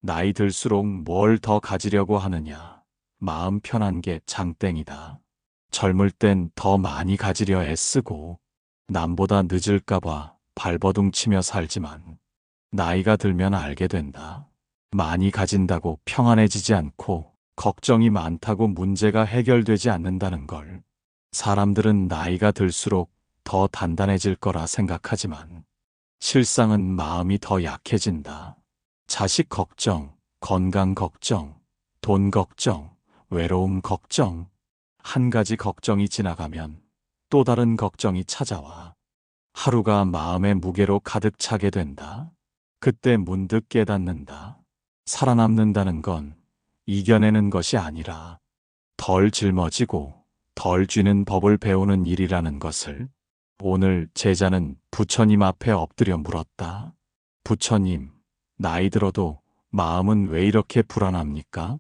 나이 들수록 뭘 더 가지려고 하느냐. 마음 편한 게 장땡이다. 젊을 땐 더 많이 가지려 애쓰고 남보다 늦을까봐 발버둥 치며 살지만 나이가 들면 알게 된다. 많이 가진다고 평안해지지 않고 걱정이 많다고 문제가 해결되지 않는다는 걸. 사람들은 나이가 들수록 더 단단해질 거라 생각하지만 실상은 마음이 더 약해진다. 자식 걱정, 건강 걱정, 돈 걱정, 외로움 걱정. 한 가지 걱정이 지나가면 또 다른 걱정이 찾아와. 하루가 마음의 무게로 가득 차게 된다. 그때 문득 깨닫는다. 살아남는다는 건 이겨내는 것이 아니라 덜 짊어지고 덜 쥐는 법을 배우는 일이라는 것을. 오늘 제자는 부처님 앞에 엎드려 물었다. 부처님, 나이 들어도 마음은 왜 이렇게 불안합니까?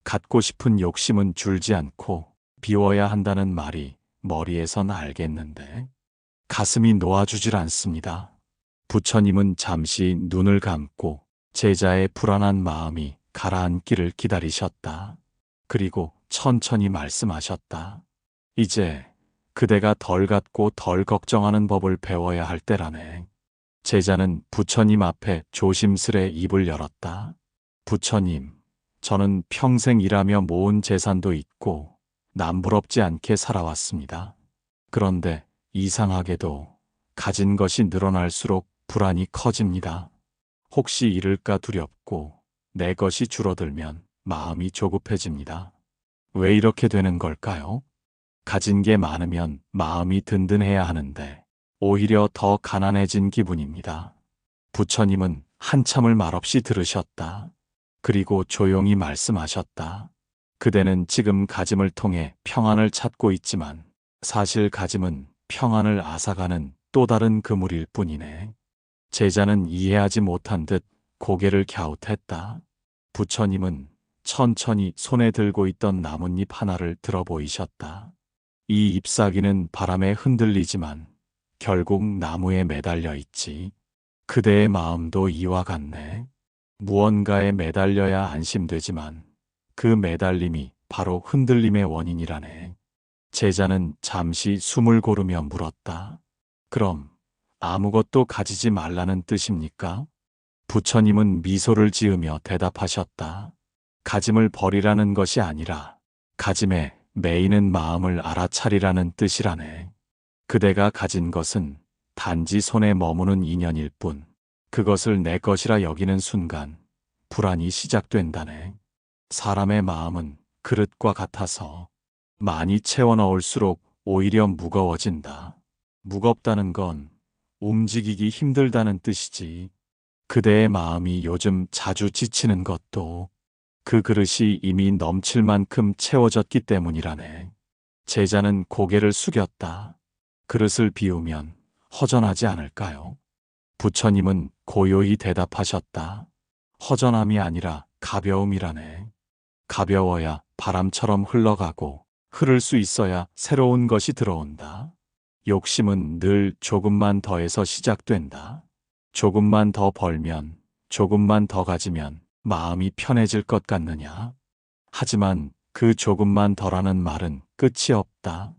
갖고 싶은 욕심은 줄지 않고 비워야 한다는 말이 머리에선 알겠는데 가슴이 놓아주질 않습니다. 부처님은 잠시 눈을 감고 제자의 불안한 마음이 가라앉기를 기다리셨다. 그리고 천천히 말씀하셨다. 이제 그대가 덜 갖고 덜 걱정하는 법을 배워야 할 때라네. 제자는 부처님 앞에 조심스레 입을 열었다. 부처님, 저는 평생 일하며 모은 재산도 있고 남부럽지 않게 살아왔습니다. 그런데 이상하게도 가진 것이 늘어날수록 불안이 커집니다. 혹시 잃을까 두렵고 내 것이 줄어들면 마음이 조급해집니다. 왜 이렇게 되는 걸까요? 가진 게 많으면 마음이 든든해야 하는데 오히려 더 가난해진 기분입니다. 부처님은 한참을 말없이 들으셨다. 그리고 조용히 말씀하셨다. 그대는 지금 가짐을 통해 평안을 찾고 있지만 사실 가짐은 평안을 앗아가는 또 다른 그물일 뿐이네. 제자는 이해하지 못한 듯 고개를 갸웃했다. 부처님은 천천히 손에 들고 있던 나뭇잎 하나를 들어 보이셨다. 이 잎사귀는 바람에 흔들리지만 결국 나무에 매달려 있지. 그대의 마음도 이와 같네. 무언가에 매달려야 안심되지만 그 매달림이 바로 흔들림의 원인이라네. 제자는 잠시 숨을 고르며 물었다. 그럼 아무것도 가지지 말라는 뜻입니까? 부처님은 미소를 지으며 대답하셨다. 가짐을 버리라는 것이 아니라 가짐에 매이는 마음을 알아차리라는 뜻이라네. 그대가 가진 것은 단지 손에 머무는 인연일 뿐 그것을 내 것이라 여기는 순간 불안이 시작된다네. 사람의 마음은 그릇과 같아서 많이 채워 넣을수록 오히려 무거워진다. 무겁다는 건 움직이기 힘들다는 뜻이지. 그대의 마음이 요즘 자주 지치는 것도 그 그릇이 이미 넘칠 만큼 채워졌기 때문이라네. 제자는 고개를 숙였다. 그릇을 비우면 허전하지 않을까요? 부처님은 고요히 대답하셨다. 허전함이 아니라 가벼움이라네. 가벼워야 바람처럼 흘러가고 흐를 수 있어야 새로운 것이 들어온다. 욕심은 늘 조금만 더해서 시작된다. 조금만 더 벌면, 조금만 더 가지면 마음이 편해질 것 같느냐? 하지만 그 조금만 더라는 말은 끝이 없다.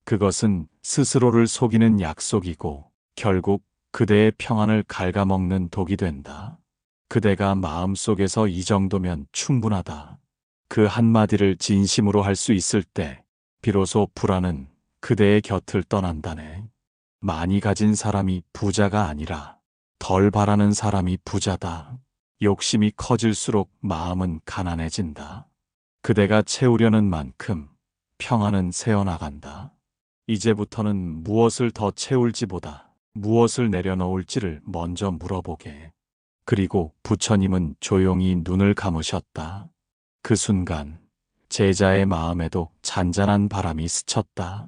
그것은 스스로를 속이는 약속이고 결국 그대의 평안을 갉아먹는 독이 된다. 그대가 마음속에서 이 정도면 충분하다. 그 한마디를 진심으로 할 수 있을 때 비로소 불안은 그대의 곁을 떠난다네. 많이 가진 사람이 부자가 아니라 덜 바라는 사람이 부자다. 욕심이 커질수록 마음은 가난해진다. 그대가 채우려는 만큼 평안은 새어나간다. 이제부터는 무엇을 더 채울지보다 무엇을 내려놓을지를 먼저 물어보게. 그리고 부처님은 조용히 눈을 감으셨다. 그 순간 제자의 마음에도 잔잔한 바람이 스쳤다.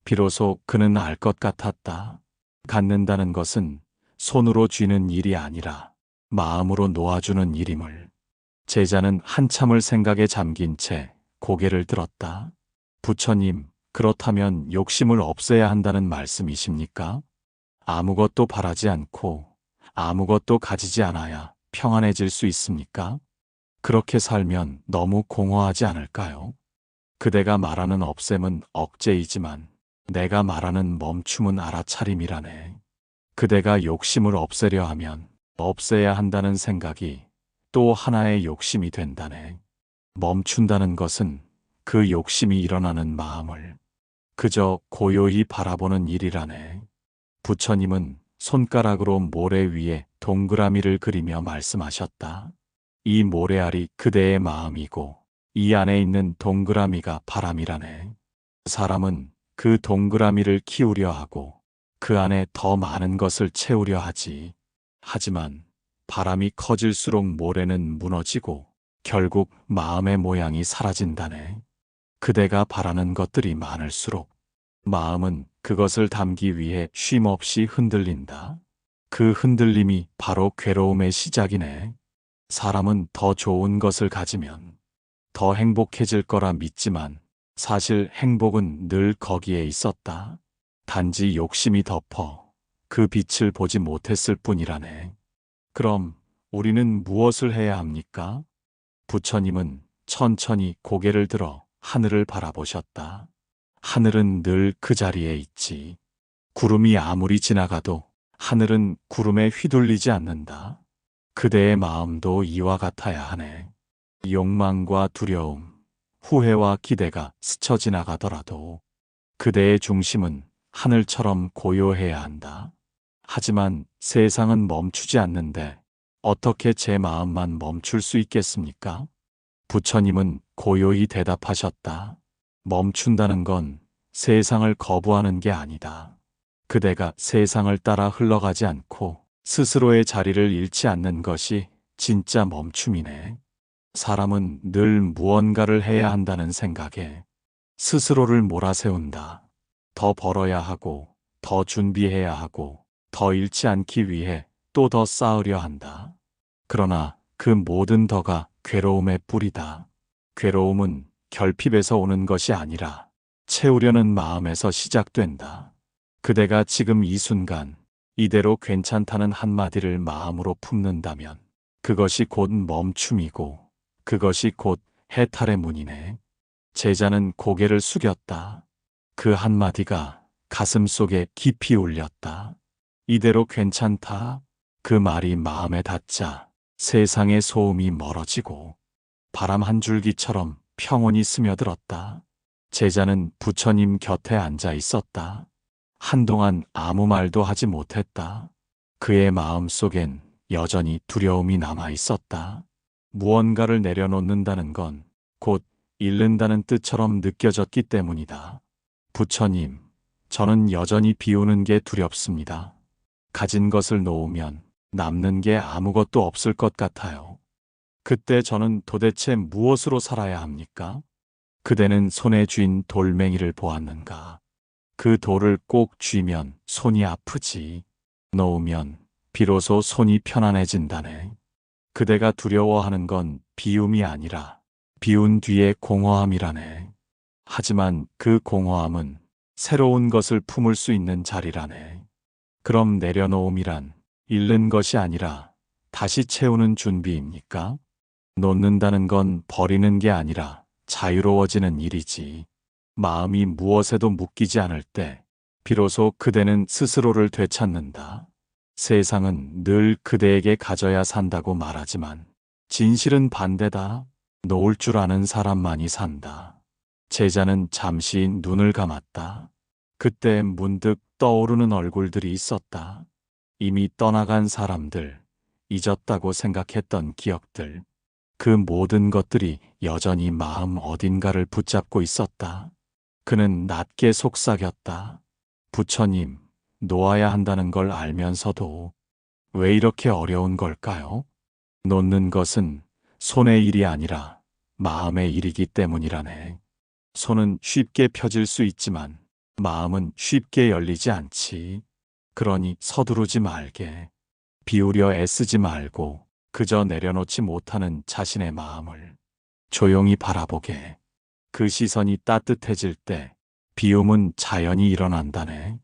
비로소 그는 알 것 같았다. 갖는다는 것은 손으로 쥐는 일이 아니라 마음으로 놓아주는 일임을. 제자는 한참을 생각에 잠긴 채 고개를 들었다. 부처님, 그렇다면 욕심을 없애야 한다는 말씀이십니까? 아무것도 바라지 않고 아무것도 가지지 않아야 평안해질 수 있습니까? 그렇게 살면 너무 공허하지 않을까요? 그대가 말하는 없앰은 억제이지만 내가 말하는 멈춤은 알아차림이라네. 그대가 욕심을 없애려 하면 없애야 한다는 생각이 또 하나의 욕심이 된다네. 멈춘다는 것은 그 욕심이 일어나는 마음을 그저 고요히 바라보는 일이라네. 부처님은 손가락으로 모래 위에 동그라미를 그리며 말씀하셨다. 이 모래알이 그대의 마음이고 이 안에 있는 동그라미가 바람이라네. 사람은 그 동그라미를 키우려 하고 그 안에 더 많은 것을 채우려 하지. 하지만 바람이 커질수록 모래는 무너지고 결국 마음의 모양이 사라진다네. 그대가 바라는 것들이 많을수록 마음은 그것을 담기 위해 쉼없이 흔들린다. 그 흔들림이 바로 괴로움의 시작이네. 사람은 더 좋은 것을 가지면 더 행복해질 거라 믿지만 사실 행복은 늘 거기에 있었다. 단지 욕심이 덮어 그 빛을 보지 못했을 뿐이라네. 그럼 우리는 무엇을 해야 합니까? 부처님은 천천히 고개를 들어 하늘을 바라보셨다. 하늘은 늘 그 자리에 있지. 구름이 아무리 지나가도 하늘은 구름에 휘둘리지 않는다. 그대의 마음도 이와 같아야 하네. 욕망과 두려움, 후회와 기대가 스쳐 지나가더라도 그대의 중심은 하늘처럼 고요해야 한다. 하지만 세상은 멈추지 않는데 어떻게 제 마음만 멈출 수 있겠습니까? 부처님은 고요히 대답하셨다. 멈춘다는 건 세상을 거부하는 게 아니다. 그대가 세상을 따라 흘러가지 않고 스스로의 자리를 잃지 않는 것이 진짜 멈춤이네. 사람은 늘 무언가를 해야 한다는 생각에 스스로를 몰아세운다. 더 벌어야 하고, 더 준비해야 하고, 더 잃지 않기 위해 또 더 쌓으려 한다. 그러나 그 모든 더가 괴로움의 뿌리다. 괴로움은 결핍에서 오는 것이 아니라 채우려는 마음에서 시작된다. 그대가 지금 이 순간 이대로 괜찮다는 한마디를 마음으로 품는다면 그것이 곧 멈춤이고 그것이 곧 해탈의 문이네. 제자는 고개를 숙였다. 그 한마디가 가슴 속에 깊이 울렸다. 이대로 괜찮다. 그 말이 마음에 닿자 세상의 소음이 멀어지고 바람 한 줄기처럼 평온이 스며들었다. 제자는 부처님 곁에 앉아 있었다. 한동안 아무 말도 하지 못했다. 그의 마음 속엔 여전히 두려움이 남아 있었다. 무언가를 내려놓는다는 건 곧 잃는다는 뜻처럼 느껴졌기 때문이다. 부처님, 저는 여전히 비우는 게 두렵습니다. 가진 것을 놓으면 남는 게 아무것도 없을 것 같아요. 그때 저는 도대체 무엇으로 살아야 합니까? 그대는 손에 쥔 돌멩이를 보았는가? 그 돌을 꼭 쥐면 손이 아프지. 놓으면 비로소 손이 편안해진다네. 그대가 두려워하는 건 비움이 아니라 비운 뒤의 공허함이라네. 하지만 그 공허함은 새로운 것을 품을 수 있는 자리라네. 그럼 내려놓음이란 잃는 것이 아니라 다시 채우는 준비입니까? 놓는다는 건 버리는 게 아니라 자유로워지는 일이지. 마음이 무엇에도 묶이지 않을 때 비로소 그대는 스스로를 되찾는다. 세상은 늘 그대에게 가져야 산다고 말하지만 진실은 반대다. 놓을 줄 아는 사람만이 산다. 제자는 잠시 눈을 감았다. 그때 문득 떠오르는 얼굴들이 있었다. 이미 떠나간 사람들, 잊었다고 생각했던 기억들. 그 모든 것들이 여전히 마음 어딘가를 붙잡고 있었다. 그는 낮게 속삭였다. 부처님, 놓아야 한다는 걸 알면서도 왜 이렇게 어려운 걸까요? 놓는 것은 손의 일이 아니라 마음의 일이기 때문이라네. 손은 쉽게 펴질 수 있지만 마음은 쉽게 열리지 않지. 그러니 서두르지 말게. 비우려 애쓰지 말고 그저 내려놓지 못하는 자신의 마음을 조용히 바라보게. 그 시선이 따뜻해질 때 비움은 자연히 일어난다네.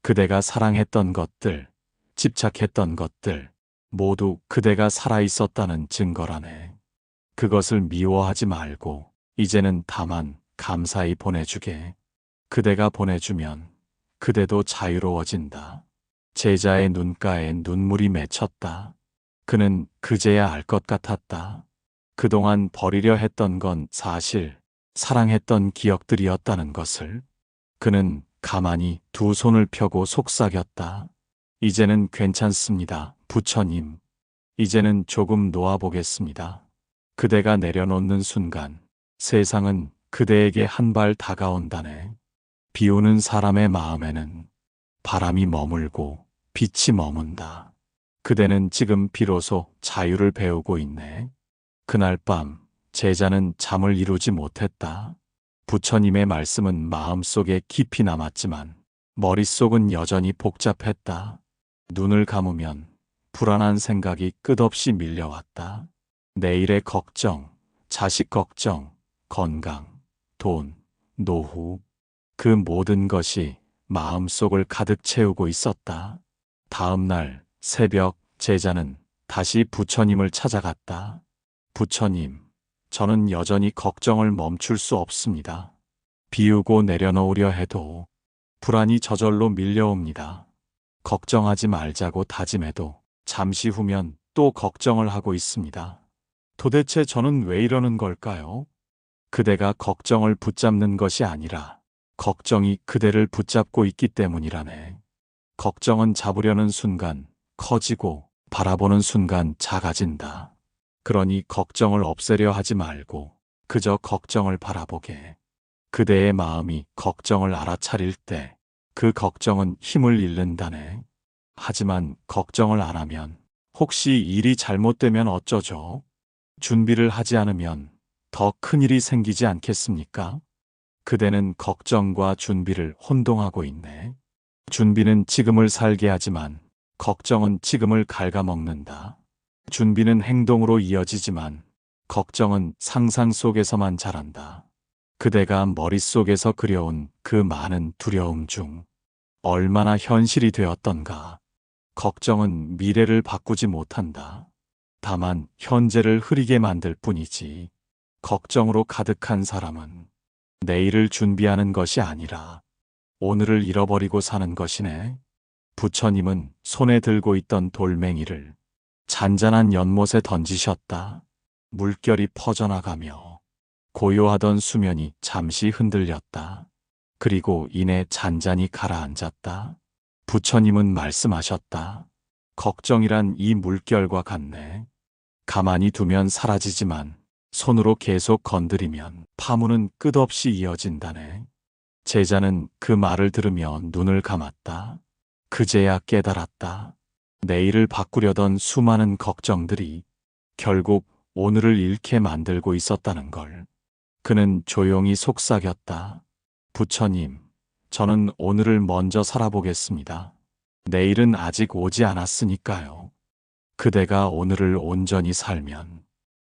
그대가 사랑했던 것들, 집착했던 것들 모두 그대가 살아있었다는 증거라네. 그것을 미워하지 말고 이제는 다만 감사히 보내주게. 그대가 보내주면 그대도 자유로워진다. 제자의 눈가에 눈물이 맺혔다. 그는 그제야 알 것 같았다. 그동안 버리려 했던 건 사실 사랑했던 기억들이었다는 것을. 그는 가만히 두 손을 펴고 속삭였다. 이제는 괜찮습니다, 부처님. 이제는 조금 놓아보겠습니다. 그대가 내려놓는 순간 세상은 그대에게 한 발 다가온다네. 비오는 사람의 마음에는 바람이 머물고 빛이 머문다. 그대는 지금 비로소 자유를 배우고 있네. 그날 밤 제자는 잠을 이루지 못했다. 부처님의 말씀은 마음속에 깊이 남았지만 머릿속은 여전히 복잡했다. 눈을 감으면 불안한 생각이 끝없이 밀려왔다. 내일의 걱정, 자식 걱정, 건강, 돈, 노후, 그 모든 것이 마음속을 가득 채우고 있었다. 다음 날 새벽 제자는 다시 부처님을 찾아갔다. 부처님, 저는 여전히 걱정을 멈출 수 없습니다. 비우고 내려놓으려 해도 불안이 저절로 밀려옵니다. 걱정하지 말자고 다짐해도 잠시 후면 또 걱정을 하고 있습니다. 도대체 저는 왜 이러는 걸까요? 그대가 걱정을 붙잡는 것이 아니라 걱정이 그대를 붙잡고 있기 때문이라네. 걱정은 잡으려는 순간 커지고 바라보는 순간 작아진다. 그러니 걱정을 없애려 하지 말고 그저 걱정을 바라보게. 그대의 마음이 걱정을 알아차릴 때 그 걱정은 힘을 잃는다네. 하지만 걱정을 안 하면 혹시 일이 잘못되면 어쩌죠? 준비를 하지 않으면 더 큰일이 생기지 않겠습니까? 그대는 걱정과 준비를 혼동하고 있네. 준비는 지금을 살게 하지만 걱정은 지금을 갉아먹는다. 준비는 행동으로 이어지지만 걱정은 상상 속에서만 자란다. 그대가 머릿속에서 그려온 그 많은 두려움 중 얼마나 현실이 되었던가. 걱정은 미래를 바꾸지 못한다. 다만 현재를 흐리게 만들 뿐이지. 걱정으로 가득한 사람은 내일을 준비하는 것이 아니라 오늘을 잃어버리고 사는 것이네. 부처님은 손에 들고 있던 돌멩이를 잔잔한 연못에 던지셨다. 물결이 퍼져나가며 고요하던 수면이 잠시 흔들렸다. 그리고 이내 잔잔히 가라앉았다. 부처님은 말씀하셨다. 걱정이란 이 물결과 같네. 가만히 두면 사라지지만 손으로 계속 건드리면 파문은 끝없이 이어진다네. 제자는 그 말을 들으며 눈을 감았다. 그제야 깨달았다. 내일을 바꾸려던 수많은 걱정들이 결국 오늘을 잃게 만들고 있었다는 걸. 그는 조용히 속삭였다. 부처님, 저는 오늘을 먼저 살아보겠습니다. 내일은 아직 오지 않았으니까요. 그대가 오늘을 온전히 살면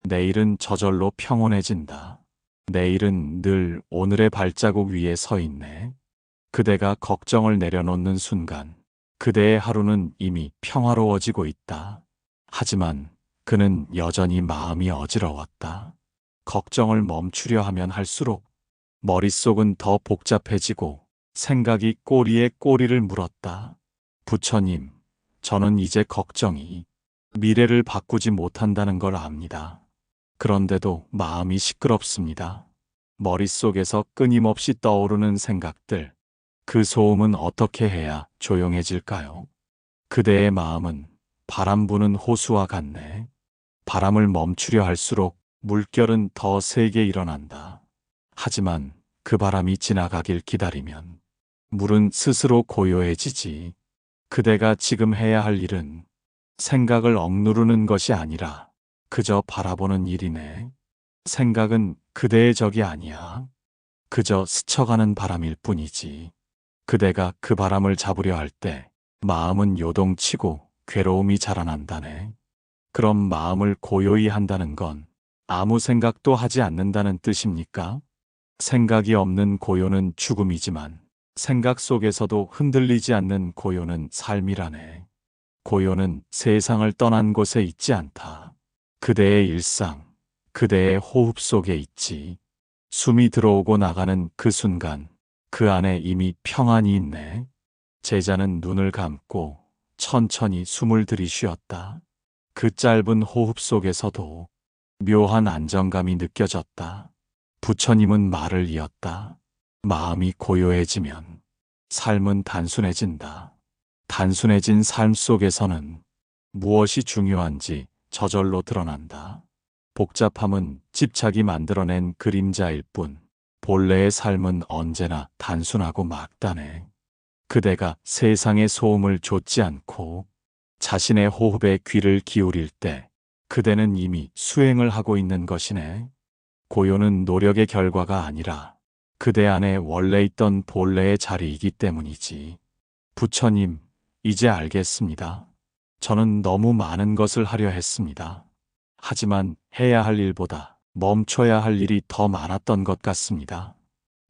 내일은 저절로 평온해진다. 내일은 늘 오늘의 발자국 위에 서 있네. 그대가 걱정을 내려놓는 순간 그대의 하루는 이미 평화로워지고 있다. 하지만 그는 여전히 마음이 어지러웠다. 걱정을 멈추려 하면 할수록 머릿속은 더 복잡해지고 생각이 꼬리에 꼬리를 물었다. 부처님, 저는 이제 걱정이 미래를 바꾸지 못한다는 걸 압니다. 그런데도 마음이 시끄럽습니다. 머릿속에서 끊임없이 떠오르는 생각들, 그 소음은 어떻게 해야 조용해질까요? 그대의 마음은 바람 부는 호수와 같네. 바람을 멈추려 할수록 물결은 더 세게 일어난다. 하지만 그 바람이 지나가길 기다리면 물은 스스로 고요해지지. 그대가 지금 해야 할 일은 생각을 억누르는 것이 아니라 그저 바라보는 일이네. 생각은 그대의 적이 아니야. 그저 스쳐가는 바람일 뿐이지. 그대가 그 바람을 잡으려 할 때 마음은 요동치고 괴로움이 자라난다네. 그럼 마음을 고요히 한다는 건 아무 생각도 하지 않는다는 뜻입니까? 생각이 없는 고요는 죽음이지만 생각 속에서도 흔들리지 않는 고요는 삶이라네. 고요는 세상을 떠난 곳에 있지 않다. 그대의 일상, 그대의 호흡 속에 있지. 숨이 들어오고 나가는 그 순간 그 안에 이미 평안이 있네. 제자는 눈을 감고 천천히 숨을 들이쉬었다. 그 짧은 호흡 속에서도 묘한 안정감이 느껴졌다. 부처님은 말을 이었다. 마음이 고요해지면 삶은 단순해진다. 단순해진 삶 속에서는 무엇이 중요한지 저절로 드러난다. 복잡함은 집착이 만들어낸 그림자일 뿐, 본래의 삶은 언제나 단순하고 막다네. 그대가 세상의 소음을 좇지 않고 자신의 호흡에 귀를 기울일 때 그대는 이미 수행을 하고 있는 것이네. 고요는 노력의 결과가 아니라 그대 안에 원래 있던 본래의 자리이기 때문이지. 부처님, 이제 알겠습니다. 저는 너무 많은 것을 하려 했습니다. 하지만 해야 할 일보다 멈춰야 할 일이 더 많았던 것 같습니다.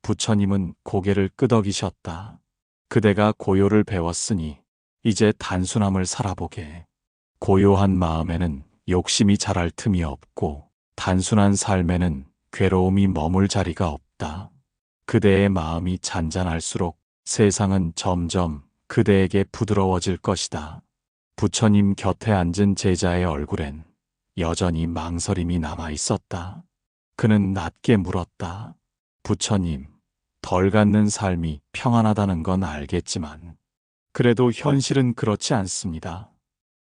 부처님은 고개를 끄덕이셨다. 그대가 고요를 배웠으니 이제 단순함을 살아보게. 고요한 마음에는 욕심이 자랄 틈이 없고 단순한 삶에는 괴로움이 머물 자리가 없다. 그대의 마음이 잔잔할수록 세상은 점점 그대에게 부드러워질 것이다. 부처님 곁에 앉은 제자의 얼굴엔 여전히 망설임이 남아 있었다. 그는 낮게 물었다. 부처님, 덜 갖는 삶이 평안하다는 건 알겠지만 그래도 현실은 그렇지 않습니다.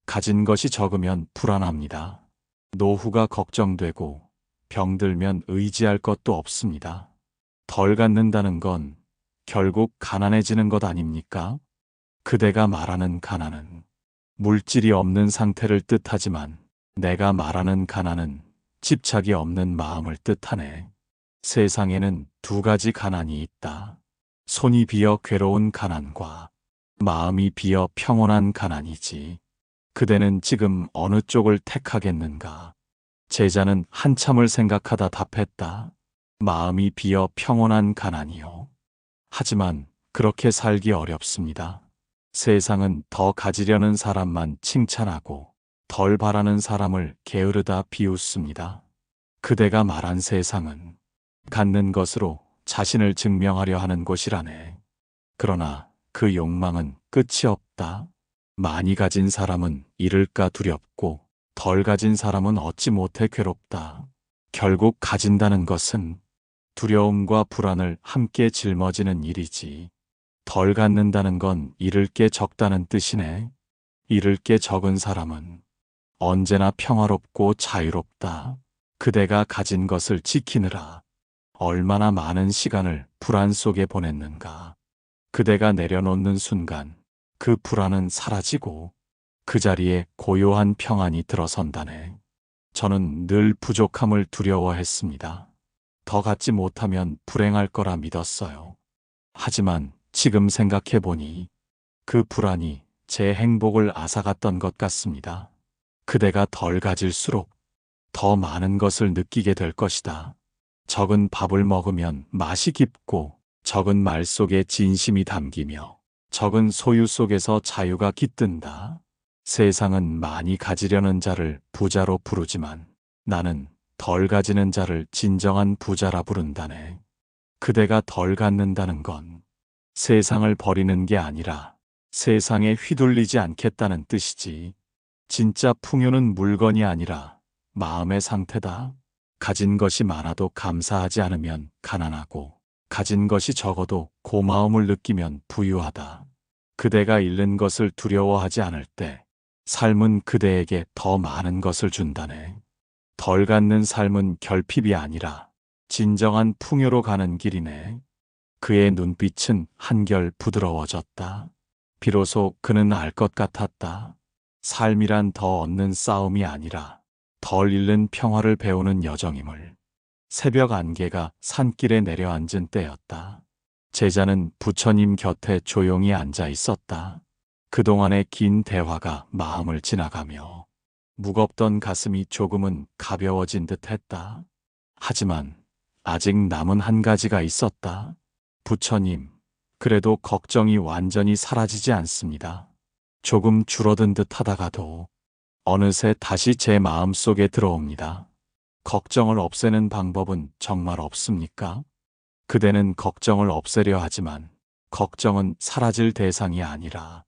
가진 것이 적으면 불안합니다. 노후가 걱정되고 병들면 의지할 것도 없습니다. 덜 갖는다는 건 결국 가난해지는 것 아닙니까? 그대가 말하는 가난은 물질이 없는 상태를 뜻하지만 내가 말하는 가난은 집착이 없는 마음을 뜻하네. 세상에는 두 가지 가난이 있다. 손이 비어 괴로운 가난과 마음이 비어 평온한 가난이지. 그대는 지금 어느 쪽을 택하겠는가? 제자는 한참을 생각하다 답했다. 마음이 비어 평온한 가난이요. 하지만 그렇게 살기 어렵습니다. 세상은 더 가지려는 사람만 칭찬하고 덜 바라는 사람을 게으르다 비웃습니다. 그대가 말한 세상은 갖는 것으로 자신을 증명하려 하는 곳이라네. 그러나 그 욕망은 끝이 없다. 많이 가진 사람은 잃을까 두렵고 덜 가진 사람은 얻지 못해 괴롭다. 결국 가진다는 것은 두려움과 불안을 함께 짊어지는 일이지. 덜 갖는다는 건 잃을 게 적다는 뜻이네. 잃을 게 적은 사람은 언제나 평화롭고 자유롭다. 그대가 가진 것을 지키느라 얼마나 많은 시간을 불안 속에 보냈는가. 그대가 내려놓는 순간 그 불안은 사라지고 그 자리에 고요한 평안이 들어선다네. 저는 늘 부족함을 두려워했습니다. 더 갖지 못하면 불행할 거라 믿었어요. 하지만 지금 생각해보니 그 불안이 제 행복을 앗아갔던 것 같습니다. 그대가 덜 가질수록 더 많은 것을 느끼게 될 것이다. 적은 밥을 먹으면 맛이 깊고 적은 말 속에 진심이 담기며 적은 소유 속에서 자유가 깃든다. 세상은 많이 가지려는 자를 부자로 부르지만 나는 덜 가지는 자를 진정한 부자라 부른다네. 그대가 덜 갖는다는 건 세상을 버리는 게 아니라 세상에 휘둘리지 않겠다는 뜻이지. 진짜 풍요는 물건이 아니라 마음의 상태다. 가진 것이 많아도 감사하지 않으면 가난하고 가진 것이 적어도 고마움을 느끼면 부유하다. 그대가 잃는 것을 두려워하지 않을 때 삶은 그대에게 더 많은 것을 준다네. 덜 갖는 삶은 결핍이 아니라 진정한 풍요로 가는 길이네. 그의 눈빛은 한결 부드러워졌다. 비로소 그는 알 것 같았다. 삶이란 더 얻는 싸움이 아니라 덜 잃는 평화를 배우는 여정임을. 새벽 안개가 산길에 내려앉은 때였다. 제자는 부처님 곁에 조용히 앉아 있었다. 그동안의 긴 대화가 마음을 지나가며 무겁던 가슴이 조금은 가벼워진 듯 했다. 하지만 아직 남은 한 가지가 있었다. 부처님, 그래도 걱정이 완전히 사라지지 않습니다. 조금 줄어든 듯 하다가도 어느새 다시 제 마음 속에 들어옵니다. 걱정을 없애는 방법은 정말 없습니까? 그대는 걱정을 없애려 하지만 걱정은 사라질 대상이 아니라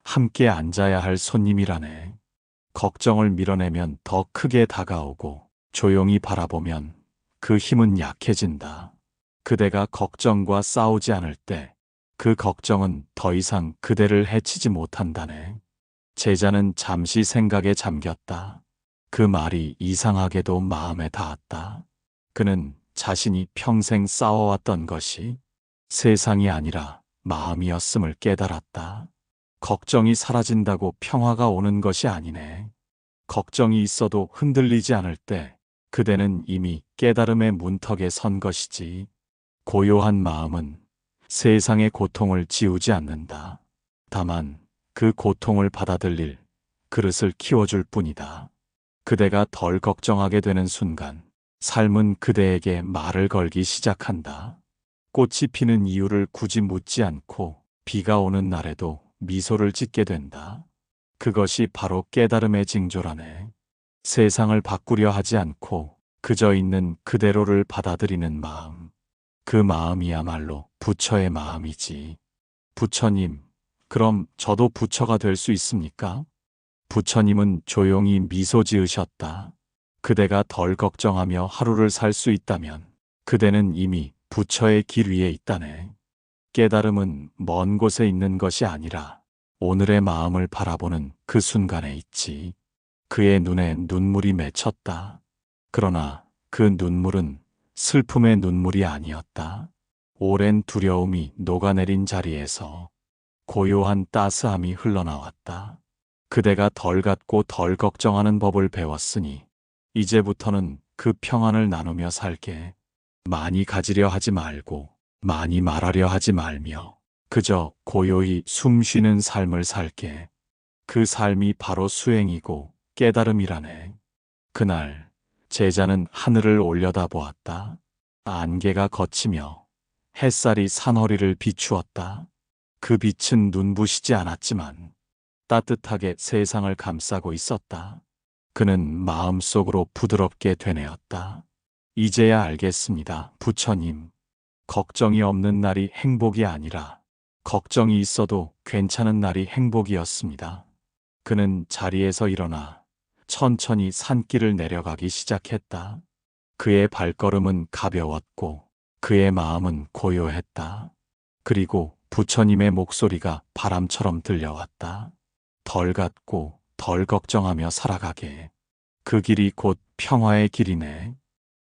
함께 앉아야 할 손님이라네. 걱정을 밀어내면 더 크게 다가오고 조용히 바라보면 그 힘은 약해진다. 그대가 걱정과 싸우지 않을 때 그 걱정은 더 이상 그대를 해치지 못한다네. 제자는 잠시 생각에 잠겼다. 그 말이 이상하게도 마음에 닿았다. 그는 자신이 평생 싸워왔던 것이 세상이 아니라 마음이었음을 깨달았다. 걱정이 사라진다고 평화가 오는 것이 아니네. 걱정이 있어도 흔들리지 않을 때 그대는 이미 깨달음의 문턱에 선 것이지. 고요한 마음은 세상의 고통을 지우지 않는다. 다만 그 고통을 받아들일 그릇을 키워줄 뿐이다. 그대가 덜 걱정하게 되는 순간 삶은 그대에게 말을 걸기 시작한다. 꽃이 피는 이유를 굳이 묻지 않고 비가 오는 날에도 미소를 짓게 된다. 그것이 바로 깨달음의 징조라네. 세상을 바꾸려 하지 않고 그저 있는 그대로를 받아들이는 마음. 그 마음이야말로 부처의 마음이지. 부처님, 그럼 저도 부처가 될 수 있습니까? 부처님은 조용히 미소 지으셨다. 그대가 덜 걱정하며 하루를 살 수 있다면 그대는 이미 부처의 길 위에 있다네. 깨달음은 먼 곳에 있는 것이 아니라 오늘의 마음을 바라보는 그 순간에 있지. 그의 눈에 눈물이 맺혔다. 그러나 그 눈물은 슬픔의 눈물이 아니었다. 오랜 두려움이 녹아내린 자리에서 고요한 따스함이 흘러나왔다. 그대가 덜 갖고 덜 걱정하는 법을 배웠으니 이제부터는 그 평안을 나누며 살게. 많이 가지려 하지 말고 많이 말하려 하지 말며 그저 고요히 숨 쉬는 삶을 살게. 그 삶이 바로 수행이고 깨달음이라네. 그날 제자는 하늘을 올려다보았다. 안개가 걷히며 햇살이 산허리를 비추었다. 그 빛은 눈부시지 않았지만 따뜻하게 세상을 감싸고 있었다. 그는 마음속으로 부드럽게 되뇌었다. 이제야 알겠습니다, 부처님. 걱정이 없는 날이 행복이 아니라 걱정이 있어도 괜찮은 날이 행복이었습니다. 그는 자리에서 일어나 천천히 산길을 내려가기 시작했다. 그의 발걸음은 가벼웠고 그의 마음은 고요했다. 그리고 부처님의 목소리가 바람처럼 들려왔다. 덜 갖고 덜 걱정하며 살아가게. 그 길이 곧 평화의 길이네.